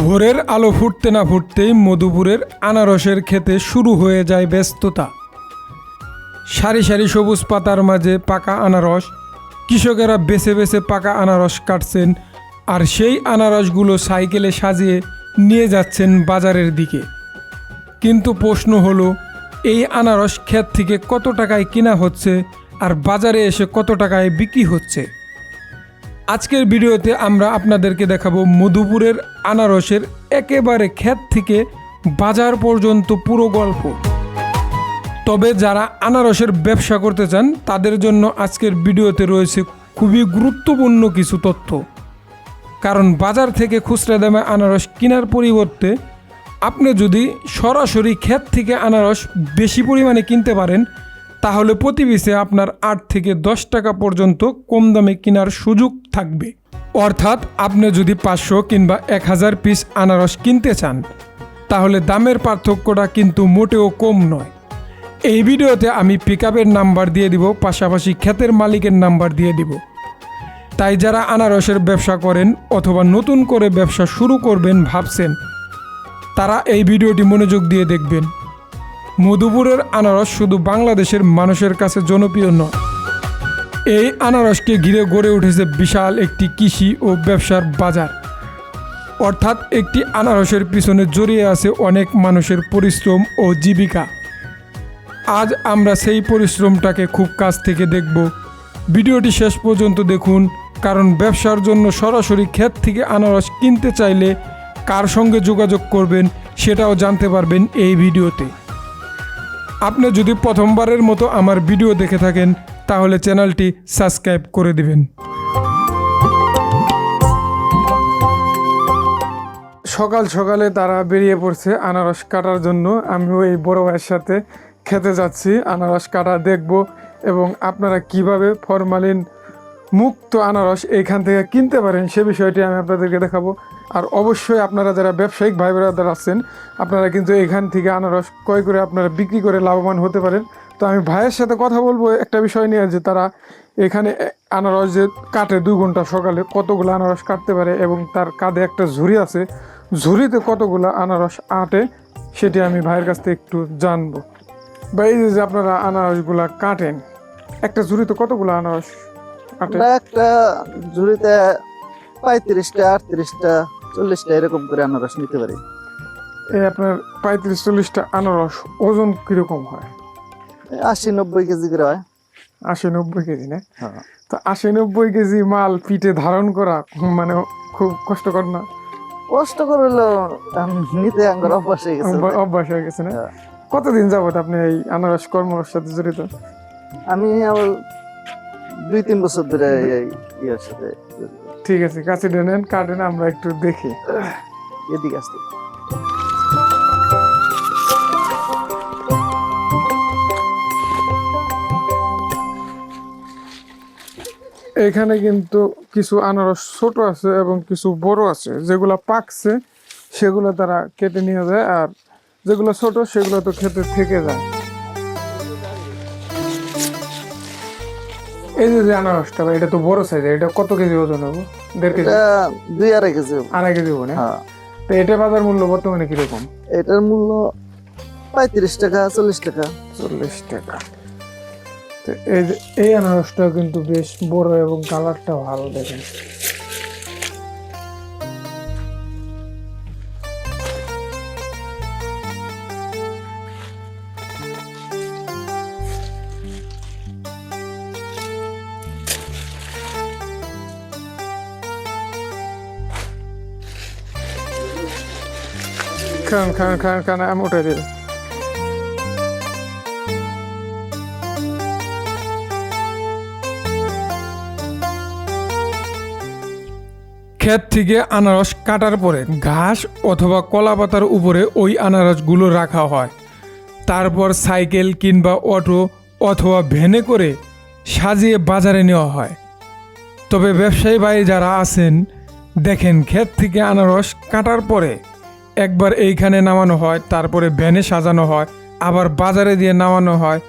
ভোরের আলো ফুটতে না ফুটতেই মধুপুরের আনারসের ক্ষেতে শুরু হয়ে যায় ব্যস্ততা। সারি সারি সবুজ পাতার মাঝে পাকা আনারস, কৃষকেরা বেছে বেছে পাকা আনারস কাটছেন আর সেই আনারসগুলো সাইকেলে সাজিয়ে নিয়ে যাচ্ছেন বাজারের দিকে। কিন্তু প্রশ্ন হলো, এই আনারস ক্ষেত থেকে কত টাকায় কেনা হচ্ছে আর বাজারে এসে কত টাকায় বিক্রি হচ্ছে? আজকের ভিডিওতে আমরা আপনাদেরকে দেখাবো মধুপুরের আনারসের একেবারে ক্ষেত থেকে বাজার পর্যন্ত পুরো গল্প। তবে যারা আনারসের ব্যবসা করতে চান তাদের জন্য আজকের ভিডিওতে রয়েছে খুবই গুরুত্বপূর্ণ কিছু তথ্য। কারণ বাজার থেকে খুচরা দামে আনারস কেনার পরিবর্তে আপনি যদি সরাসরি ক্ষেত থেকে আনারস বেশি পরিমাণে কিনতে পারেন তাহলে প্রতি পিসে আপনার 8 থেকে 10 টাকা পর্যন্ত কম দামে কেনার সুযোগ থাকবে। অর্থাৎ আপনি যদি 500 কিংবা 1000 পিস আনারস কিনতে চান তাহলে দামের পার্থক্যটা কিন্তু মোটেও কম নয়। এই ভিডিওতে আমি পিকআপের নাম্বার দিয়ে দিব, পাশাপাশি ক্ষেতের মালিকের নাম্বার দিয়ে দিব। তাই যারা আনারসের ব্যবসা করেন অথবা নতুন করে ব্যবসা শুরু করবেন ভাবছেন, তারা এই ভিডিওটি মনোযোগ দিয়ে দেখবেন। মধুপুরের আনারস শুধু বাংলাদেশের মানুষের কাছে জনপ্রিয় নয়, এই আনারসকে ঘিরে গড়ে উঠেছে বিশাল একটি কৃষি ও ব্যবসার বাজার। অর্থাৎ একটি আনারসের পিছনে জড়িয়ে আছে অনেক মানুষের পরিশ্রম ও জীবিকা। আজ আমরা সেই পরিশ্রমটাকে খুব কাছ থেকে দেখব। ভিডিওটি শেষ পর্যন্ত দেখুন, কারণ ব্যবসার জন্য সরাসরি ক্ষেত থেকে আনারস কিনতে চাইলে কার সঙ্গে যোগাযোগ করবেন সেটাও জানতে পারবেন এই ভিডিওতে। আপনি যদি প্রথমবারের মতো আমার ভিডিও দেখে থাকেন তাহলে চ্যানেলটি সাবস্ক্রাইব করে দিবেন। সকাল সকালে তারা বেরিয়ে পড়ছে আনারস কাটার জন্য। আমিও এই বড় ভাইয়ের সাথে খেতে যাচ্ছি, আনারস কাটা দেখব এবং আপনারা কিভাবে ফরমালিন মুক্ত আনারস এইখান থেকে কিনতে পারেন সে বিষয়টি আমি আপনাদেরকে দেখাবো। আর অবশ্যই আপনারা যারা ব্যবসায়িক ভাই বোনেরা আছেন আপনারা কিন্তু এখান থেকে আনারস ক্রয় করে আপনারা বিক্রি করে লাভবান হতে পারেন। তো আমি ভাইয়ের সাথে কথা বলবো একটা বিষয় নিয়ে, যে তারা এখানে আনারস যে কাটে 2 ঘন্টা সকালে কতগুলো আনারস কাটতে পারে এবং তার কাঁধে একটা ঝুড়ি আছে, ঝুড়িতে কতগুলো আনারস আটে সেটি আমি ভাইয়ের কাছ থেকে একটু জানবো। বা এই যে আপনারা আনারসগুলা কাটেন, একটা ঝুড়িতে কতগুলো আনারস আটে? একটা ঝুড়িতে 35টা 38টা 40টা এরকম করে আনারস নিতে পারি। এই আপনার 35-40টা আনারস ওজন কিরকম হয়? 80-90 কেজি করে হয়। 80-90 কেজি না? তো 80-90 কেজি মাল পিঠে ধারণ করা মানে খুব কষ্টকর না? কষ্ট করলো নিতে আঙ্গুর অভ্যাস হয়ে গেছে। অভ্যাস হয়ে গেছে না? কতদিন যাবত আপনি এই আনারস কর্মের সাথে জড়িত? আমি আমার 2-3 বছর ধরে এই ইয়ার সাথে। ঠিক আছে, কাছে নেন, কাটেন, আমরা একটু দেখি। এদিকে আসতে এখানে কিন্তু কিছু আনারস ছোট আছে এবং কিছু বড় আছে। যেগুলো পাকছে সেগুলো তারা কেটে নিয়ে যায়, আর যেগুলো ছোট সেগুলো তো খেতে থেকে যায়। এই যে আনারসটা এটা তো বড় সাইজ, এটা কত কেজি ওজন হবে? 1.5 কেজি? 2-2.5 কেজি। 2.5 কেজি হবে না? তো এটা বাজার মূল্য বর্তমানে কিরকম? এটার মূল্য 35 টাকা 40 টাকা। 40 টাকা। তো এই আনারসটা কিন্তু বেশ বড় এবং কালারটা ভালো, দেখেন। খান আমি উঠে দিই। ক্ষেত থেকে আনারস কাটার পরে ঘাস অথবা কলা পাতার উপরে ওই আনারসগুলো রাখা হয়। তারপর সাইকেল কিংবা অটো অথবা ভ্যানে করে সাজিয়ে বাজারে নেওয়া হয়। তবে ব্যবসায়ী ভাই যারা আছেন দেখেন, ক্ষেত থেকে আনারস কাটার পরে একবার এইখানে নামানো হয়, তারপরে ভ্যানে সাজানো হয়, আবার বাজারে দিয়ে নামানো হয়,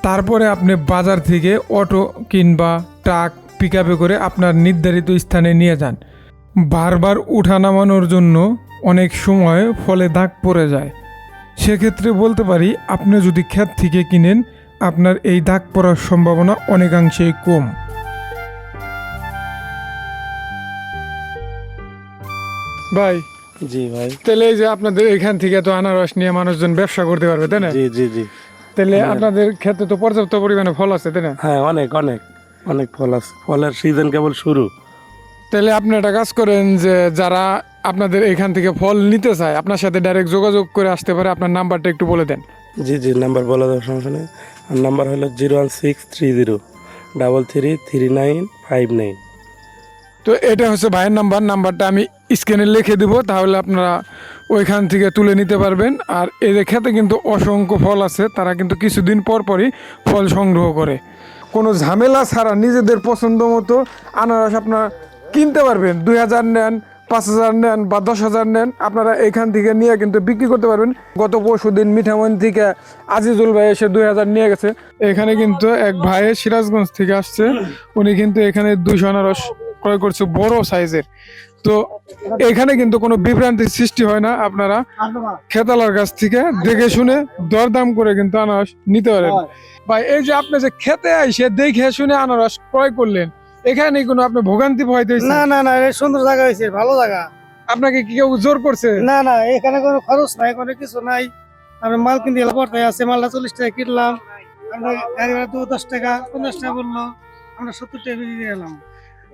তারপরে আপনি বাজার থেকে অটো কিংবা ট্রাক পিকআপে করে আপনার নির্ধারিত স্থানে নিয়ে যান। বারবার উঠা নামানোর জন্য অনেক সময় ফলে দাগ পড়ে যায়। সেক্ষেত্রে বলতে পারি আপনি যদি ক্ষেত থেকে কিনেন আপনার এই দাগ পড়ার সম্ভাবনা অনেকাংশেই কম। ভাই, জি ভাই। তাহলে এই যে আপনাদের এখান থেকে তো আনারস নিয়ে মানুষজন ব্যবসা করতে পারবে, তাই না? জি জি জি। তাহলে আপনাদের ক্ষেত্রে তো পর্যাপ্ত পরিমাণে ফল আছে, তাই না? হ্যাঁ, অনেক অনেক অনেক ফল আছে, ফলের সিজন কেবল শুরু। তাহলে আপনি একটা কাজ করেন যে যারা আপনাদের এখান থেকে ফল নিতে চায় আপনার সাথে ডাইরেক্ট যোগাযোগ করে আসতে পারে, আপনার নাম্বারটা একটু বলে দেন। জি জি, নাম্বার বলা যাবে, সমস্যা নেই। আর নাম্বার হলো 01630 335959। তো এটা হচ্ছে ভাইয়ের নাম্বারটা আমি স্ক্রিনে লিখে দিব, তাহলে আপনারা ওইখান থেকে তুলে নিতে পারবেন। আর এদের ক্ষেতে কিন্তু অসংখ্য ফল আছে, তারা কিন্তু কিছুদিন পর পরই ফল সংগ্রহ করে। কোনো ঝামেলা ছাড়া নিজেদের পছন্দ মতো আনারস আপনারা কিনতে পারবেন। 2000 নেন, 5000 নেন বা 10,000 নেন, আপনারা এখান থেকে নিয়ে কিন্তু বিক্রি করতে পারবেন। গত পরশুদিন মিঠামইন থেকে আজিজুল ভাই এসে 2000 নিয়ে গেছে। এখানে কিন্তু এক ভাই সিরাজগঞ্জ থেকে আসছে, উনি কিন্তু এখানে 200 আনারস ক্রয় করছে, বড় সাইজের। তো এখানে কিন্তু কোনো বিভ্রান্তির সৃষ্টি হয় না, আপনারা খেতালার কাছ থেকে দেখে শুনে দরদাম করে কিন্তু আনারস নিতে পারেন। ভাই, এই যে আপনি যে খেতে আইসে দেখে শুনে আনারস ক্রয় করলেন, এখানে কোনো আপনি ভোগান্তি ভয়তে না না না, এটা সুন্দর জায়গা হয়েছে, ভালো জায়গা। আপনাকে কি কেউ জোর করছে? না না, এখানে কোনো খরচ নাই, কোনো কিছু নাই। আমরা মাল কিনতে গেলে পড়তে আছে, মালটা 40 টাকা কিনলাম, আমরা গাড়ি ভাড়া 10 টাকা 50 টাকা বললো, আমরা 70 টাকা বিক্রি গেলাম।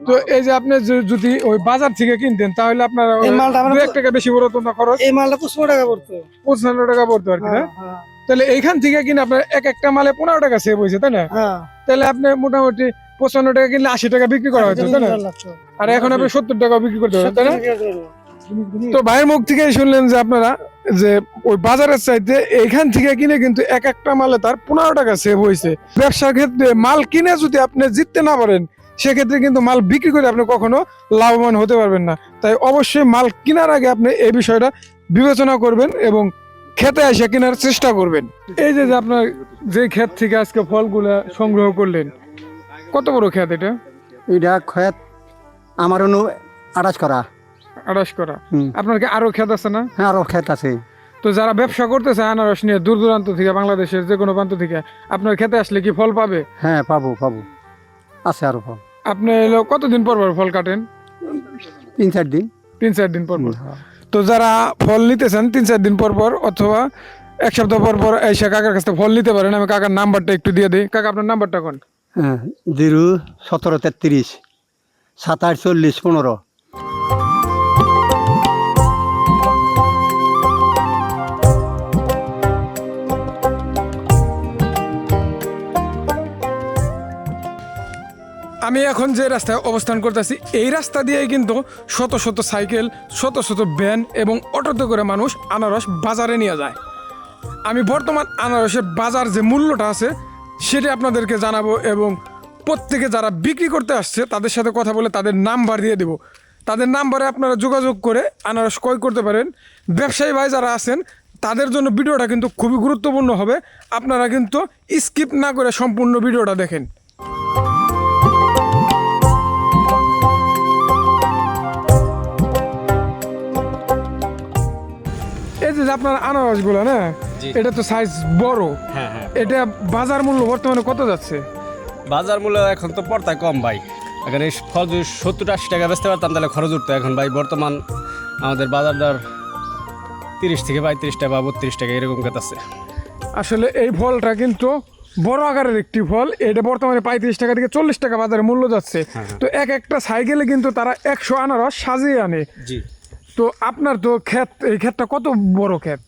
তো এই যে আপনি যদি ওই বাজার থেকে কিনতেন তাহলে আপনার এই মালটা আমরা 2-1 টাকা বেশি পড়তো না খরচ? এই মালটা 25 টাকা পড়তো। 55 টাকা পড়তো আর কি, না? হ্যাঁ, তাহলে এইখান থেকে কিনে আপনার একটা মালে 15 টাকা সেভ হয়েছে, তাই না? হ্যাঁ। তাহলে আপনি মোটামুটি 55 টাকা কিনলে 80 টাকা বিক্রি করা হয়েছে, তাই না? আর এখন আপনি 70 টাকা বিক্রি করতে পারেন, তাই না? তো ভাইয়ের মুখ থেকে শুনলেন যে আপনারা যে ওই বাজারের চাইতে এইখান থেকে কিনে কিন্তু একটা মালে তার 15 টাকা সেভ হয়েছে। ব্যবসার ক্ষেত্রে মাল কিনে যদি আপনি জিততে না পারেন সেক্ষেত্রে কিন্তু মাল বিক্রি করে আপনি কখনো লাভবান হতে পারবেন না। তাই অবশ্যই মাল কেনার আগে আপনি এই বিষয়টা বিবেচনা করবেন এবং খেতে এসে কেনার চেষ্টা করবেন। এই যে আপনার যে ক্ষেত থেকে আজকে ফলগুলা সংগ্রহ করলেন, কত বড় ক্ষেত এটা? এটা ক্ষেত আমার 28 করা। 28 করা। হুম। আপনার কি আরো ক্ষেত আছে না? হ্যাঁ, আরো ক্ষেত আছে। তো যারা ব্যবসা করতে চায় আনারস নিয়ে দূর দূরান্ত থেকে, বাংলাদেশের যে কোনো প্রান্ত থেকে আপনার খেতে আসলে কি ফল পাবে? হ্যাঁ, পাবো আছে আরো ফল। আপনি এলো কতদিন পর পর ফল কাটেন? 3-4 দিন। 3-4 দিন পর পর। তো যারা ফল নিতে চান 3-4 দিন পর পর অথবা 1 সপ্তাহ পর পর এসে কাকার কাছ থেকে ফল নিতে পারেন। আমি কাকার নাম্বারটা একটু দিয়ে দিই। কাকা, আপনার নাম্বারটা কোন? হ্যাঁ, 0-17-33 27-40-15। আমি এখন যে রাস্তায় অবস্থান করতেছি এই রাস্তা দিয়ে কিন্তু শত শত সাইকেল, শত শত ভ্যান এবং অটোতে করে মানুষ আনারস বাজারে নিয়ে যায়। আমি বর্তমান আনারসের বাজার যে মূল্যটা আছে সেটা আপনাদেরকে জানাবো এবং প্রত্যেকে যারা বিক্রি করতে আসছে তাদের সাথে কথা বলে তাদের নাম্বার দিয়ে দেবো। তাদের নাম্বারে আপনারা যোগাযোগ করে আনারস ক্রয় করতে পারেন। ব্যবসায়ী ভাই যারা আছেন তাদের জন্য ভিডিওটা কিন্তু খুবই গুরুত্বপূর্ণ হবে, আপনারা কিন্তু স্কিপ না করে সম্পূর্ণ ভিডিওটা দেখেন। এই যে আপনার আনারসগুলো না, এটা তো সাইজ বড়। হ্যাঁ হ্যাঁ, এটা বাজার মূল্য বর্তমানে কত যাচ্ছে? বাজার মূল্য এখন তো পড়তায় কম ভাই। এখন এই ফল যদি 70-80 টাকা বেচতে পারতাম তাহলে খরচ উঠতো। এখন ভাই বর্তমান আমাদের বাজার দর 30 থেকে 35 টাকা বা 32 টাকা এরকম কাছে। আসলে এই ফলটা কিন্তু বড় আকারের একটি ফল, এটা বর্তমানে 35 টাকা থেকে 40 টাকা বাজারে মূল্য যাচ্ছে। তো একটা সাইকেলে কিন্তু তারা 100 আনারস সাজিয়ে আনে। জি। তো আপনার তো ক্ষেত, এই ক্ষেতটা কত বড় ক্ষেত?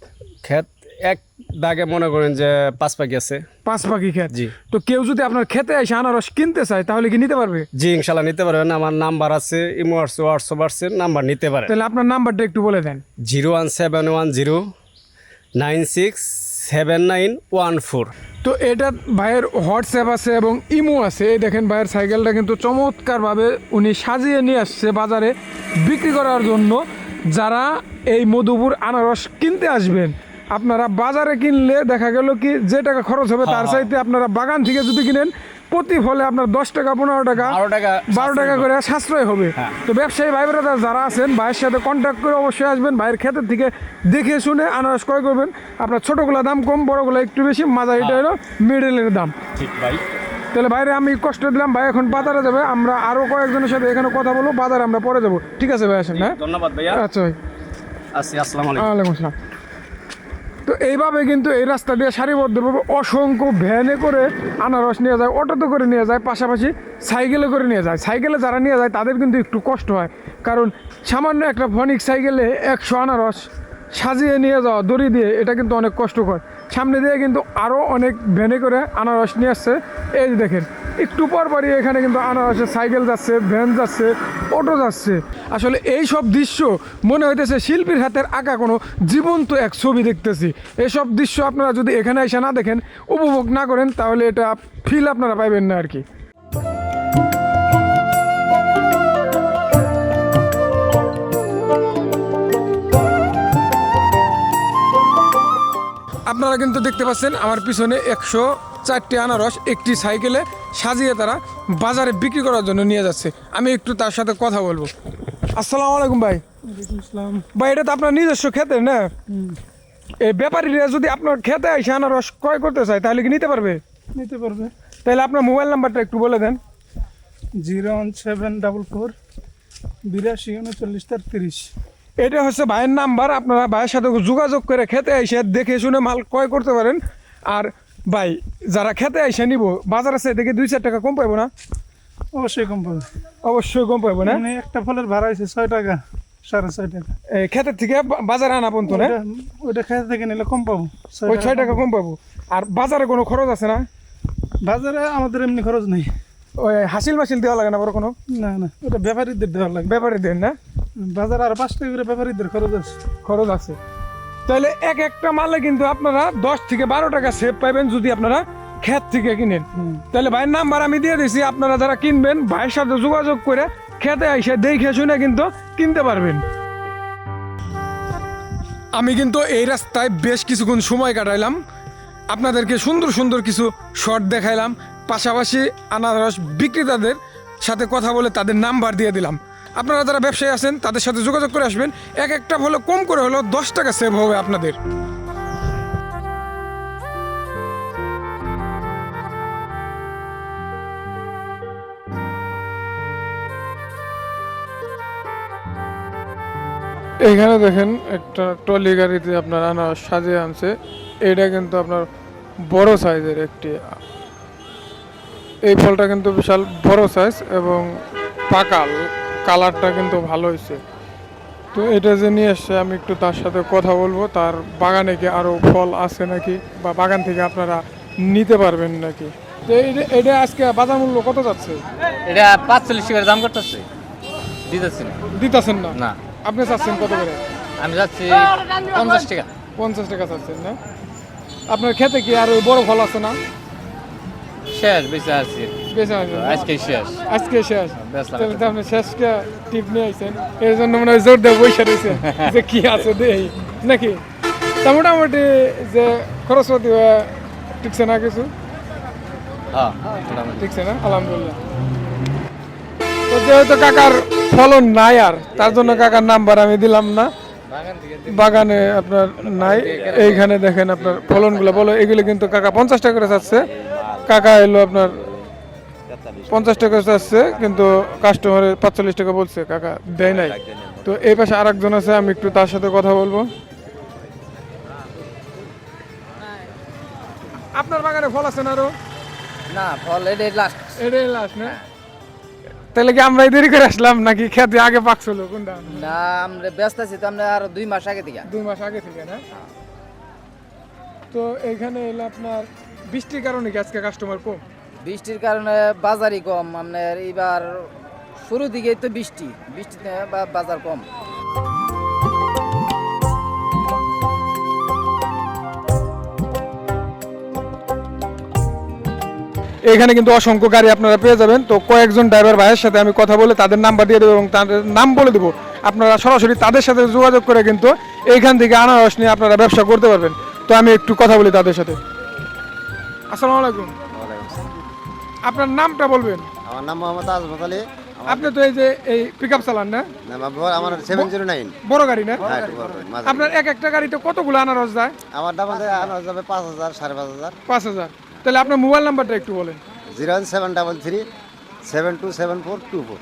ক্ষেত এক দাগে মনে করেন যে 5 পাখি আছে। 5 পাখি ক্ষেত। জি। তো কেউ যদি আপনার খেতে এসে আনারস কিনতে চায় তাহলে কি নিতে পারবে? জি, ইনশাল্লাহ নিতে পারবেন। আমার নাম্বার আছে, ইমো আছে, হোয়াটসঅ্যাপ আছে, নাম্বার নিতে পারেন। তাহলে আপনার নাম্বারটা একটু বলে দেন। 01710967914। তো এটা ভাইয়ের হোয়াটসঅ্যাপ আছে এবং ইমো আছে। এই দেখেন ভাইয়ের সাইকেলটা কিন্তু চমৎকারভাবে উনি সাজিয়ে নিয়ে আসছে বাজারে বিক্রি করার জন্য। যারা এই মধুপুর আনারস কিনতে আসবেন, আপনারা বাজারে কিনলে দেখা গেল কি যে টাকা খরচ হবে তার চাইতে আপনারা বাগান থেকে যদি কিনেন প্রতি ফলে আপনার 10 টাকা 15 টাকা 12 টাকা করে সাশ্রয় হবে। তো ব্যবসায়ী ভাই বোনেরা যারা আছেন ভাইয়ের সাথে কন্ট্যাক্ট করে অবশ্যই আসবেন, ভাইয়ের ক্ষেতের থেকে দেখে শুনে আনারস ক্রয় করবেন। আপনার ছোটোগুলো দাম কম, বড়গুলো একটু বেশি, মাঝারিটা হলো মিডলের দাম। ঠিক ভাই। তাহলে বাইরে আমি কষ্ট দিলাম, ভাই এখন বাজারে যাবে, আমরা আরও কয়েকজনের সাথে এখানে কথা বলবো, বাজারে আমরা পরে যাবো। ঠিক আছে ভাই, আসেন। হ্যাঁ, ধন্যবাদ ভাইয়া। আচ্ছা ভাই, আসসালামু আলাইকুম। ওয়ালাইকুম আসসালাম। তো এইভাবে কিন্তু এই রাস্তা দিয়ে সারিবদ্ধভাবে অসংখ্য ভ্যানে করে আনারস নিয়ে যায়, অটোতে করে নিয়ে যায়, পাশাপাশি সাইকেলে করে নিয়ে যায়। সাইকেলে যারা নিয়ে যায় তাদের কিন্তু একটু কষ্ট হয়, কারণ সামান্য একটা ফনিক সাইকেলে 100 আনারস সাজিয়ে নিয়ে যাওয়া দড়ি দিয়ে, এটা কিন্তু অনেক কষ্টকর। সামনে দিয়ে কিন্তু আরও অনেক ভ্যানে করে আনারস নিয়ে আসছে। এই যে দেখেন, একটু পরপরই এখানে কিন্তু আনারসের সাইকেল যাচ্ছে, ভ্যান যাচ্ছে, অটো যাচ্ছে। আসলে এই সব দৃশ্য মনে হইতেছে শিল্পীর হাতের আঁকা কোনো জীবন্ত এক ছবি দেখতেছি। এসব দৃশ্য আপনারা যদি এখানে এসে না দেখেন, উপভোগ না করেন, তাহলে এটা ফিল আপনারা পাইবেন না আর কি। আপনারা কিন্তু দেখতে পাচ্ছেন আমার পিছনে 104টি আনারস একটি সাইকেলে সাজিয়ে তারা বাজারে বিক্রি করার জন্য নিয়ে যাচ্ছে। আমি একটু তার সাথে কথা বলবো। আসসালামু আলাইকুম ভাই। ভাই, এটা তো আপনার নিজস্ব ক্ষেতের না? এই ব্যাপারীরা যদি আপনার খেতে এসে আনারস ক্রয় করতে চায় তাহলে কি নিতে পারবে? নিতে পারবে। তাহলে আপনার মোবাইল নাম্বারটা একটু বলে দেন। 01744 82 39 33। এটা হচ্ছে ভাইয়ের নাম্বার, আপনারা ভাইয়ের সাথে যোগাযোগ করে খেতে এসে দেখে শুনে মাল ক্রয় করতে পারেন। আর ভাই, যারা খেতে এসে নিব বাজার আছে দেখে 2-4 টাকা কম পাইবো না? অবশ্যই কম পাবে। অবশ্যই কম পাইবো না? মানে একটা ফলের ভাড়া হয়েছে 6 টাকা, 6.5 টাকা। এই ক্ষেতের থেকে বাজারে আনা পর্যন্ত না? ওইটা খেতে থেকে নিলে কম পাবো, ওই 6 টাকা কম পাবো। আর বাজারে কোনো খরচ আছে না? বাজারে আমাদের এমনি খরচ নেই। ওই হাসিল মাসিল দেওয়া লাগে না বড় কোনো? না না, ওটা ব্যাপারীদের দেওয়া লাগে। ব্যাপারে দেন না? বাজারে আর 5 টাকা করে ব্যাপারীদের খরচ আছে। খরচ আছে। তাহলে একটা মালে কিন্তু আপনারা 10 থেকে 12 টাকা সেভ পাইবেন যদি আপনারা ক্ষেত থেকে কিনেন। তাহলে ভাইয়ের নাম্বার আমি দিয়ে দিয়েছি, আপনারা যারা কিনবেন ভাইয়ের সাথে যোগাযোগ করে খেতে এসে দেখে শুনে কিন্তু কিনতে পারবেন। আমি কিন্তু এই রাস্তায় বেশ কিছুক্ষণ সময় কাটাইলাম, আপনাদেরকে সুন্দর সুন্দর কিছু শট দেখাইলাম, পাশাপাশি আনারস বিক্রেতাদের সাথে কথা বলে তাদের নাম্বার দিয়ে দিলাম। আপনারা যারা ব্যবসায়ী আছেন তাদের সাথে যোগাযোগ করে আসবেন, একটা হলো কম করে হলো 10 টাকা সেভ হবে আপনাদের। এখানে দেখেন একটা ট্রলি গাড়িতে আপনার আনারস সাজিয়ে আনছে। এটা কিন্তু আপনার বড় সাইজের একটি, এই ফলটা কিন্তু বিশাল বড় সাইজ এবং পাকা, কালারটা কিন্তু ভালো হয়েছে। তো এটা যে নিয়ে এসছে আমি একটু তার সাথে কথা বলবো, তার বাগানে কি আরও ফল আছে নাকি, বা বাগান থেকে আপনারা নিতে পারবেন নাকি। তো এটা আজকে বাজার মূল্য কত যাচ্ছে? এটা 45 টাকার দাম করতেছে, দিতেছি না। দিতেছেন না? না। আপনি চাচ্ছেন কত করে? আমি যাচ্ছি 50 টাকা। 50 টাকা চাচ্ছেন না? আপনার খেতে কি আর ওই বড় ফল আছে না? শেষ বেঁচে আছি, বেশি আছে না? আজকে শেষ। আজকে শেষ। বেচলাম। তাহলে তো আপনি শেষটা টিপ নিয়ে আইছেন, এর জন্য মনে হয় জোর দিয়ে বসে রয়েছে যে কি আছে দেই নাকি। তা মোটামুটি যে খরচপাতি ঠিকছে না কিছু? হ্যাঁ, ঠিকছে না? আলহামদুলিল্লাহ। তো যেহেতু কাকার ফলন নাই আর, তার জন্য কাকার নাম্বার আমি দিলাম না। বাগানে আপনার নাই। এইখানে দেখেন আপনার ফলনগুলো বলো, এগুলো কিন্তু কাকা 50 টাকা করে চাচ্ছে। কাকা এলো আপনার 50 টাকা চাচ্ছে, কিন্তু কাস্টমারে 45 টাকা বলছে, কাকা দেয় নাই। তো এই পাশে আরেকজন আছে, আমি একটু তার সাথে কথা বলবো। আপনার বাগানে ফল আছে না আরো? না, ফল এটাই লাস্ট। এটাই লাস্ট না? তাহলে কি আমরা দেরি করে আসলাম নাকি খেতে আগে পাকছিল কোনটা? না, আমরা ব্যস্ত আছি তো, আমরা আর 2 মাস আগে থেকে। 2 মাস আগে থেকে না? তো এইখানে এলো আপনার বৃষ্টির কারণে কি আজকে কাস্টমার কম? বৃষ্টির কারণে বাজারই কম। আপনার এইবার শুরু দিকেই তো বৃষ্টিতে বাজার কম। এখানে কিন্তু অসংখ্য গাড়ি আপনারা পেয়ে যাবেন। তো কয়েকজন ড্রাইভার ভাইয়ের সাথে আমি কথা বলে তাদের নাম্বার দিয়ে দেবো এবং তাদের নাম বলে দেবো। আপনারা সরাসরি তাদের সাথে যোগাযোগ করে কিন্তু এইখান থেকে আনারস নিয়ে আপনারা ব্যবসা করতে পারবেন। তো আমি একটু কথা বলি তাদের সাথে। আসসালামু আলাইকুম। আপনার নামটা বলবেন। আমার নাম মোহাম্মদ আজমত আলী। আপনি তো এই যে এই পিক আপ চালান না, আমার 709। বড় গাড়ি না? হ্যাঁ, একটু বড় গাড়ি, মাঝারি। আপনার এক একটা গাড়িতে কতগুলো আনারস যায়? আমার দাম আনারস যাবে 5,000, 5,500। 5,000। তাহলে আপনার মোবাইল নাম্বারটা একটু বলেন। 01733 727424।